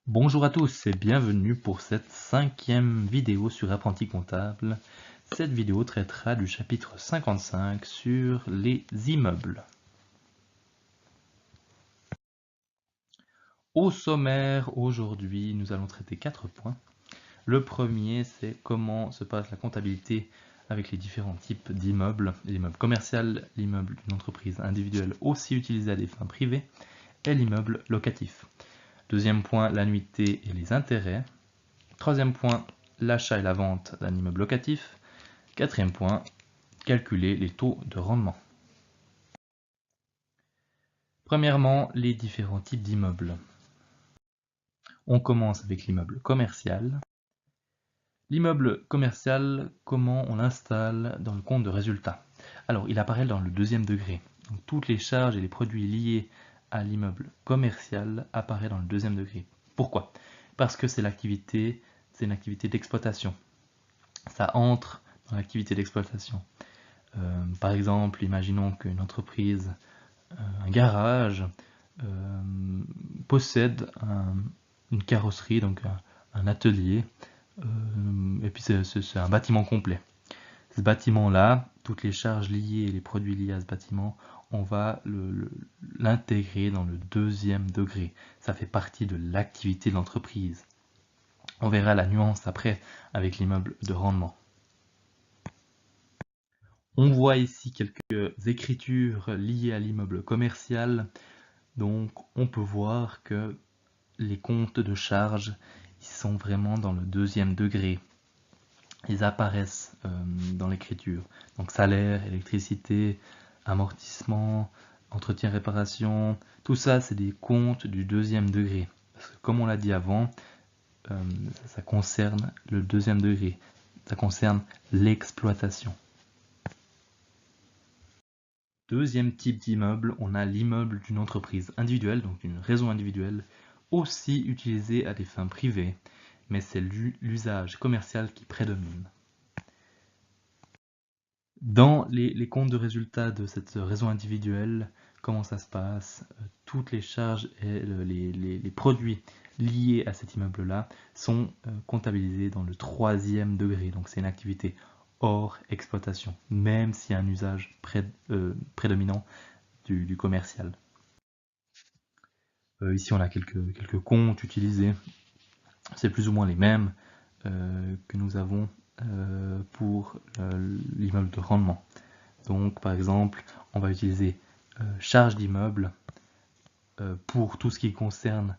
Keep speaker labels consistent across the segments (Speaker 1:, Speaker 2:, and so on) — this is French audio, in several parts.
Speaker 1: Bonjour à tous et bienvenue pour cette 5e vidéo sur Apprenti Comptable. Cette vidéo traitera du chapitre 55 sur les immeubles. Au sommaire, aujourd'hui, nous allons traiter 4 points. Le premier, c'est comment se passe la comptabilité avec les différents types d'immeubles. L'immeuble commercial, l'immeuble d'une entreprise individuelle aussi utilisé à des fins privées, et l'immeuble locatif. Deuxième point, l'annuité et les intérêts. Troisième point, l'achat et la vente d'un immeuble locatif. Quatrième point, calculer les taux de rendement. Premièrement, les différents types d'immeubles. On commence avec l'immeuble commercial. L'immeuble commercial, comment on l'installe dans le compte de résultat? Alors, il apparaît dans le deuxième degré. Donc, toutes les charges et les produits liés à l'immeuble commercial apparaissent dans le deuxième degré. Pourquoi? Parce que c'est une activité d'exploitation. Ça entre dans l'activité d'exploitation. Par exemple, imaginons qu'une entreprise, un garage, possède une carrosserie, donc un atelier, et puis c'est un bâtiment complet. Ce bâtiment-là, toutes les charges liées et les produits liés à ce bâtiment, on va l'intégrer dans le deuxième degré. Ça fait partie de l'activité de l'entreprise. On verra la nuance après avec l'immeuble de rendement. On voit ici quelques écritures liées à l'immeuble commercial. Donc on peut voir que les comptes de charges ils sont vraiment dans le deuxième degré. Ils apparaissent dans l'écriture. Donc salaire, électricité, amortissement, entretien, réparation, tout ça c'est des comptes du deuxième degré. Parce que comme on l'a dit avant, ça concerne le deuxième degré. Ça concerne l'exploitation. Deuxième type d'immeuble, on a l'immeuble d'une entreprise individuelle, donc d'une raison individuelle, aussi utilisé à des fins privées, mais c'est l'usage commercial qui prédomine. Dans les comptes de résultats de cette raison individuelle, comment ça se passe? Toutes les charges et les produits liés à cet immeuble-là sont comptabilisés dans le troisième degré, donc c'est une activité hors exploitation, même s'il y a un usage prédominant du commercial. Ici, on a quelques comptes utilisés. C'est plus ou moins les mêmes que nous avons pour l'immeuble de rendement. Donc, par exemple, on va utiliser charge d'immeuble pour tout ce qui concerne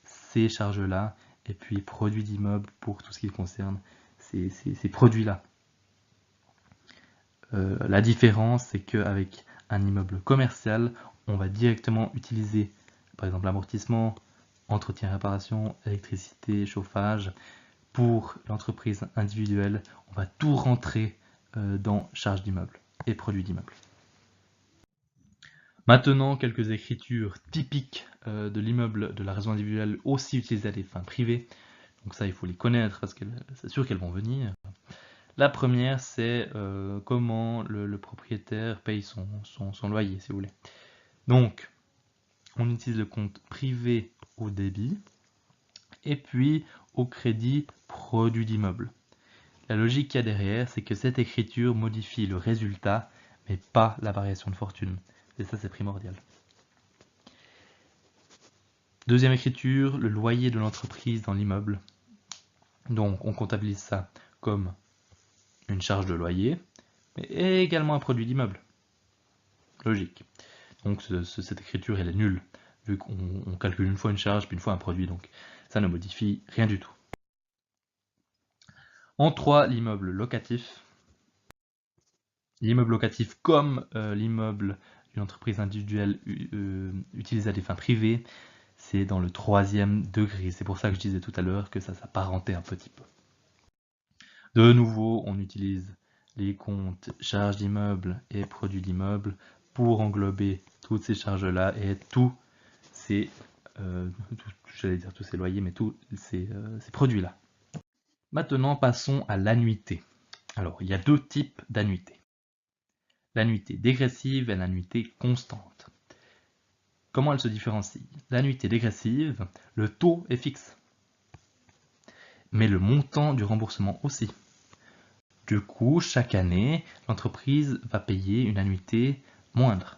Speaker 1: ces charges-là, et puis produit d'immeuble pour tout ce qui concerne ces produits-là. La différence, c'est qu'avec un immeuble commercial, on va directement utiliser, par exemple, l'amortissement, entretien, réparation, électricité, chauffage. Pour l'entreprise individuelle, on va tout rentrer dans charge d'immeuble et produit d'immeuble. Maintenant, quelques écritures typiques de l'immeuble de la raison individuelle aussi utilisées à des fins privées. Donc ça, il faut les connaître parce que c'est sûr qu'elles vont venir. La première, c'est comment le propriétaire paye son loyer, si vous voulez. Donc, on utilise le compte privé au débit et puis au crédit produit d'immeuble. La logique qu'il y a derrière, c'est que cette écriture modifie le résultat, mais pas la variation de fortune. Et ça, c'est primordial. Deuxième écriture, le loyer de l'entreprise dans l'immeuble. Donc, on comptabilise ça comme une charge de loyer, mais également un produit d'immeuble. Logique. Donc, cette écriture, elle est nulle, vu qu'on calcule une fois une charge, puis une fois un produit. Donc, ça ne modifie rien du tout. En 3, l'immeuble locatif. L'immeuble locatif comme l'immeuble d'une entreprise individuelle utilisé à des fins privées, c'est dans le troisième degré. C'est pour ça que je disais tout à l'heure que ça s'apparentait un petit peu. De nouveau, on utilise les comptes charges d'immeuble et produits d'immeuble pour englober toutes ces charges-là et tous ces, tous ces loyers, mais tous ces produits-là. Maintenant, passons à l'annuité. Alors, il y a deux types d'annuité. L'annuité dégressive et l'annuité constante. Comment elle se différencie? L'annuité dégressive, le taux est fixe. mais le montant du remboursement aussi. Du coup, chaque année, l'entreprise va payer une annuité moindre.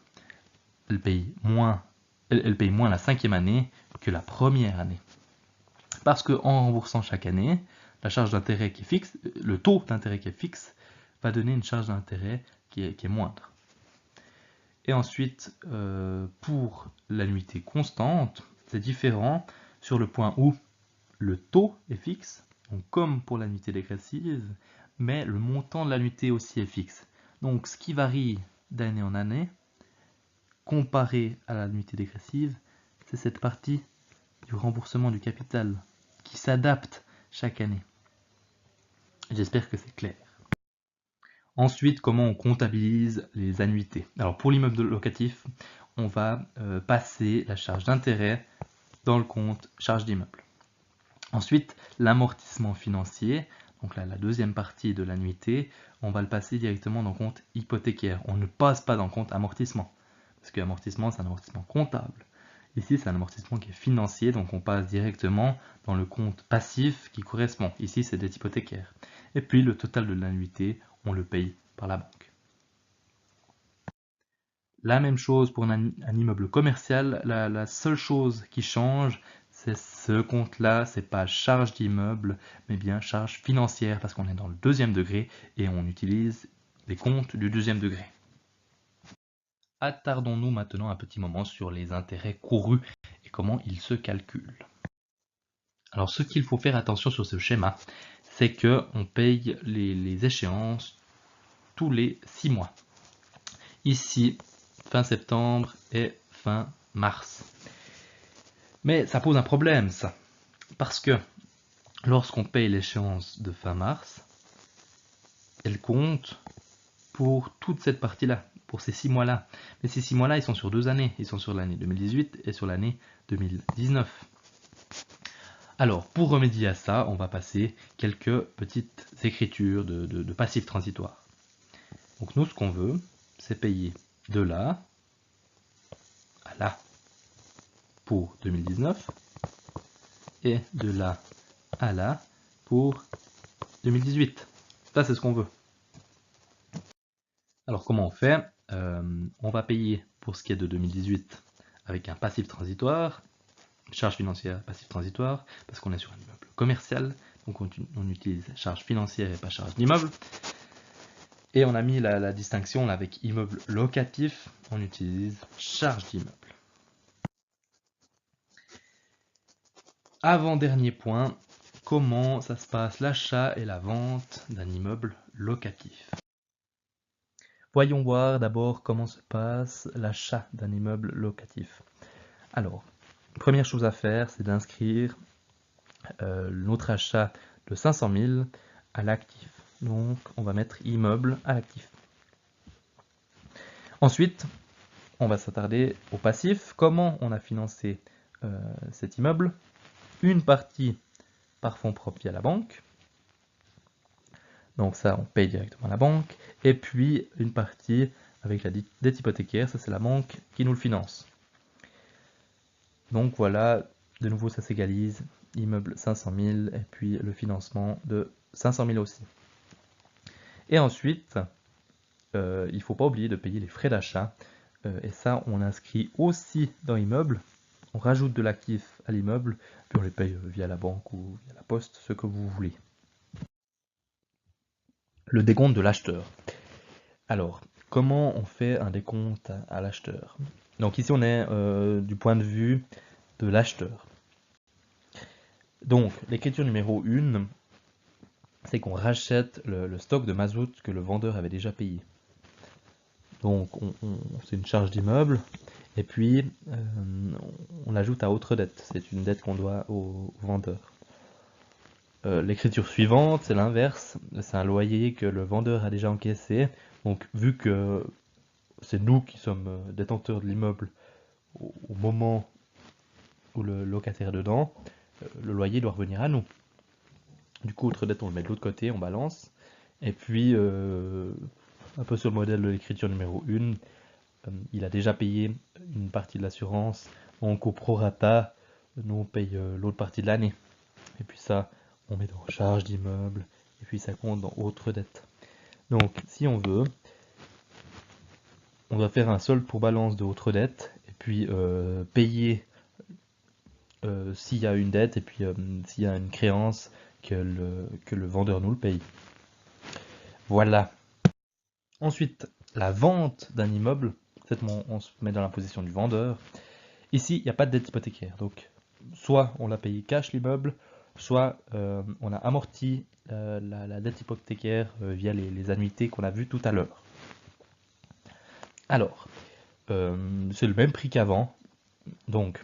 Speaker 1: Elle paye moins la 5e année que la première année. Parce qu'en remboursant chaque année, la charge d'intérêt qui est fixe, le taux d'intérêt qui est fixe, va donner une charge d'intérêt qui est moindre. Et ensuite, pour l'annuité constante, c'est différent sur le point où le taux est fixe, donc comme pour l'annuité dégressive, mais le montant de l'annuité aussi est fixe. Donc ce qui varie d'année en année, comparé à l'annuité dégressive, c'est cette partie du remboursement du capital qui s'adapte chaque année. J'espère que c'est clair. Ensuite, comment on comptabilise les annuités? Alors pour l'immeuble locatif, on va passer la charge d'intérêt dans le compte charge d'immeuble. Ensuite, l'amortissement financier, donc là, la deuxième partie de l'annuité, on va le passer directement dans le compte hypothécaire. On ne passe pas dans le compte amortissement, parce que l'amortissement, c'est un amortissement comptable. Ici, c'est un amortissement qui est financier, donc on passe directement dans le compte passif qui correspond. Ici, c'est dette hypothécaire. Et puis, le total de l'annuité, on le paye par la banque. La même chose pour un immeuble commercial, la seule chose qui change, c'est ce compte-là, c'est pas charge d'immeuble, mais bien charge financière, parce qu'on est dans le deuxième degré et on utilise les comptes du deuxième degré. Attardons-nous maintenant un petit moment sur les intérêts courus et comment ils se calculent. Alors ce qu'il faut faire attention sur ce schéma, c'est qu'on paye les échéances tous les 6 mois. Ici, fin septembre et fin mars. Mais ça pose un problème, ça. Parce que lorsqu'on paye l'échéance de fin mars, elle compte pour toute cette partie-là, pour ces 6 mois-là. Mais ces 6 mois-là, ils sont sur 2 années. Ils sont sur l'année 2018 et sur l'année 2019. Alors, pour remédier à ça, on va passer quelques petites écritures de passifs transitoires. Donc nous, ce qu'on veut, c'est payer de là à là pour 2019 et de là à là pour 2018. Ça, c'est ce qu'on veut. Alors, comment on fait? On va payer pour ce qui est de 2018 avec un passif transitoire, charge financière, passif transitoire, parce qu'on est sur un immeuble commercial, donc on utilise charge financière et pas charge d'immeuble. Et on a mis la distinction là, avec immeuble locatif, on utilise charge d'immeuble. Avant-dernier point, comment ça se passe l'achat et la vente d'un immeuble locatif? Voyons voir d'abord comment se passe l'achat d'un immeuble locatif. Alors, première chose à faire, c'est d'inscrire notre achat de 500 000 à l'actif. Donc, on va mettre immeuble à l'actif. Ensuite, on va s'attarder au passif. Comment on a financé cet immeuble? Une partie par fonds propres via la banque. Donc ça, on paye directement à la banque. Et puis, une partie avec la dette hypothécaire. Ça, c'est la banque qui nous le finance. Donc voilà, de nouveau, ça s'égalise. Immeuble 500 000 et puis le financement de 500 000 aussi. Et ensuite, il ne faut pas oublier de payer les frais d'achat. Et ça, on inscrit aussi dans immeuble. On rajoute de l'actif à l'immeuble, puis on les paye via la banque ou via la poste, ce que vous voulez. Le décompte de l'acheteur. Alors, comment on fait un décompte à l'acheteur? Donc ici, on est du point de vue de l'acheteur. Donc, l'écriture numéro 1, c'est qu'on rachète le stock de mazout que le vendeur avait déjà payé. Donc, c'est une charge d'immeuble, et puis on l'ajoute à autre dette. C'est une dette qu'on doit au vendeur. L'écriture suivante, c'est l'inverse. C'est un loyer que le vendeur a déjà encaissé. Donc, vu que c'est nous qui sommes détenteurs de l'immeuble au moment où le locataire est dedans, le loyer doit revenir à nous. Du coup, autre dette, on le met de l'autre côté, on balance. Et puis, un peu sur le modèle de l'écriture numéro 1, il a déjà payé une partie de l'assurance, donc au prorata, nous on paye l'autre partie de l'année. Et puis ça, on met dans charge d'immeuble, et puis ça compte dans autres dettes. Donc si on veut, on doit faire un solde pour balance de autres dettes, et puis payer s'il y a une dette, et puis s'il y a une créance, que le vendeur nous le paye. Voilà. Ensuite, la vente d'un immeuble, on se met dans la position du vendeur. Ici, il n'y a pas de dette hypothécaire, donc soit on l'a payé cash l'immeuble, soit on a amorti la dette hypothécaire via les annuités qu'on a vues tout à l'heure. Alors, c'est le même prix qu'avant, donc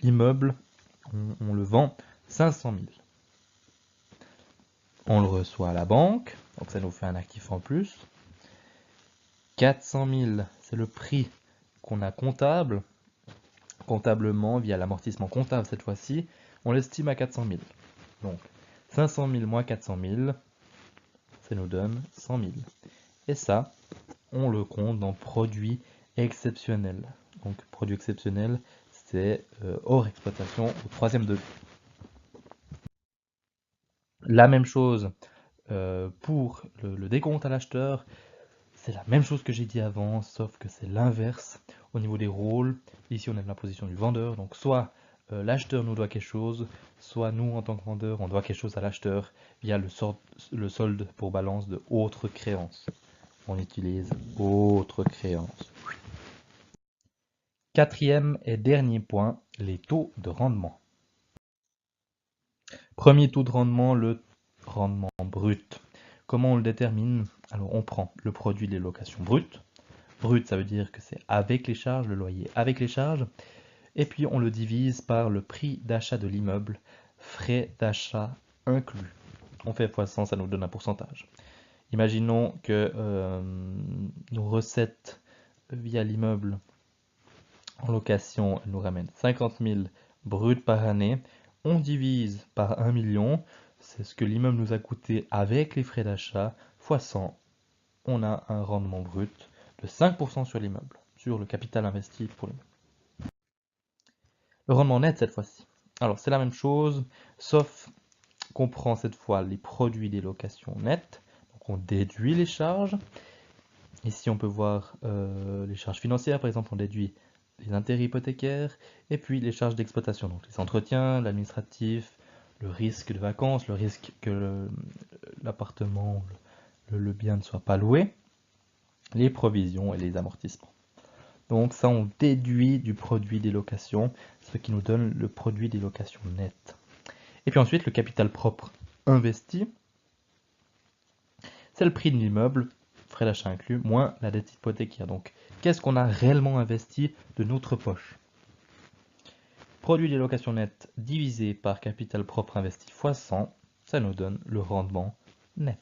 Speaker 1: l'immeuble, on le vend 500 000. On le reçoit à la banque, donc ça nous fait un actif en plus. 400 000, c'est le prix qu'on a comptablement, via l'amortissement comptable cette fois-ci, on l'estime à 400 000. Donc 500 000 moins 400 000, ça nous donne 100 000. Et ça, on le compte dans produit exceptionnel. Donc produit exceptionnel, c'est hors exploitation au troisième degré. La même chose pour le décompte à l'acheteur, c'est la même chose que j'ai dit avant, sauf que c'est l'inverse. Au niveau des rôles, ici on est dans la position du vendeur, donc soit l'acheteur nous doit quelque chose, soit nous en tant que vendeur on doit quelque chose à l'acheteur via le solde pour balance de autres créances. On utilise autres créances. Quatrième et dernier point, les taux de rendement. Premier taux de rendement, le rendement brut. Comment on le détermine? Alors on prend le produit des locations brutes. Brut, ça veut dire que c'est avec les charges, le loyer avec les charges. Et puis on le divise par le prix d'achat de l'immeuble, frais d'achat inclus. On fait x 100, ça nous donne un pourcentage. Imaginons que nos recettes via l'immeuble en location nous ramènent 50 000 bruts par année. On divise par 1 million, c'est ce que l'immeuble nous a coûté avec les frais d'achat, x 100. On a un rendement brut de 5% sur l'immeuble, sur le capital investi pour l'immeuble. Le rendement net cette fois-ci. Alors c'est la même chose, sauf qu'on prend cette fois les produits des locations nettes. Donc on déduit les charges. Ici on peut voir les charges financières, par exemple on déduit les intérêts hypothécaires et puis les charges d'exploitation, donc les entretiens, l'administratif, le risque de vacances, le risque que l'appartement, le bien ne soit pas loué, les provisions et les amortissements. Donc ça on déduit du produit des locations, ce qui nous donne le produit des locations net. Et puis ensuite le capital propre investi, c'est le prix de l'immeuble, frais d'achat inclus, moins la dette hypothécaire. Donc qu'est-ce qu'on a réellement investi de notre poche? Produit des locations nettes divisé par capital propre investi x 100, ça nous donne le rendement net.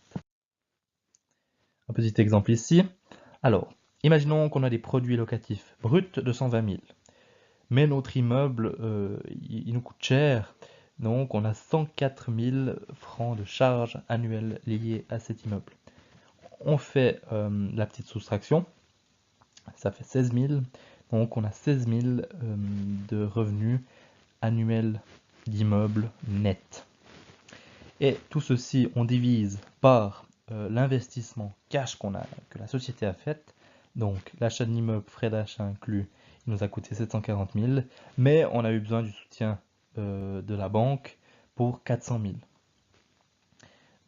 Speaker 1: Un petit exemple ici. Alors, imaginons qu'on a des produits locatifs bruts de 120 000. Mais notre immeuble, il nous coûte cher. Donc on a 104 000 francs de charges annuelles liées à cet immeuble. On fait la petite soustraction. Ça fait 16 000. Donc on a 16 000 de revenus annuels d'immeuble net. Et tout ceci, on divise par l'investissement cash que la société a fait. Donc l'achat de l'immeuble, frais d'achat inclus, il nous a coûté 740 000, mais on a eu besoin du soutien de la banque pour 400 000.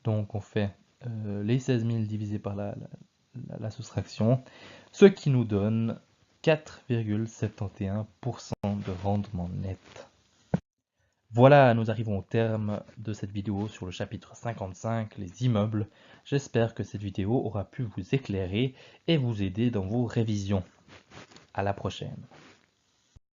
Speaker 1: Donc on fait les 16 000 divisé par la soustraction, ce qui nous donne 4,71% de rendement net. Voilà, nous arrivons au terme de cette vidéo sur le chapitre 55, les immeubles. J'espère que cette vidéo aura pu vous éclairer et vous aider dans vos révisions. À la prochaine.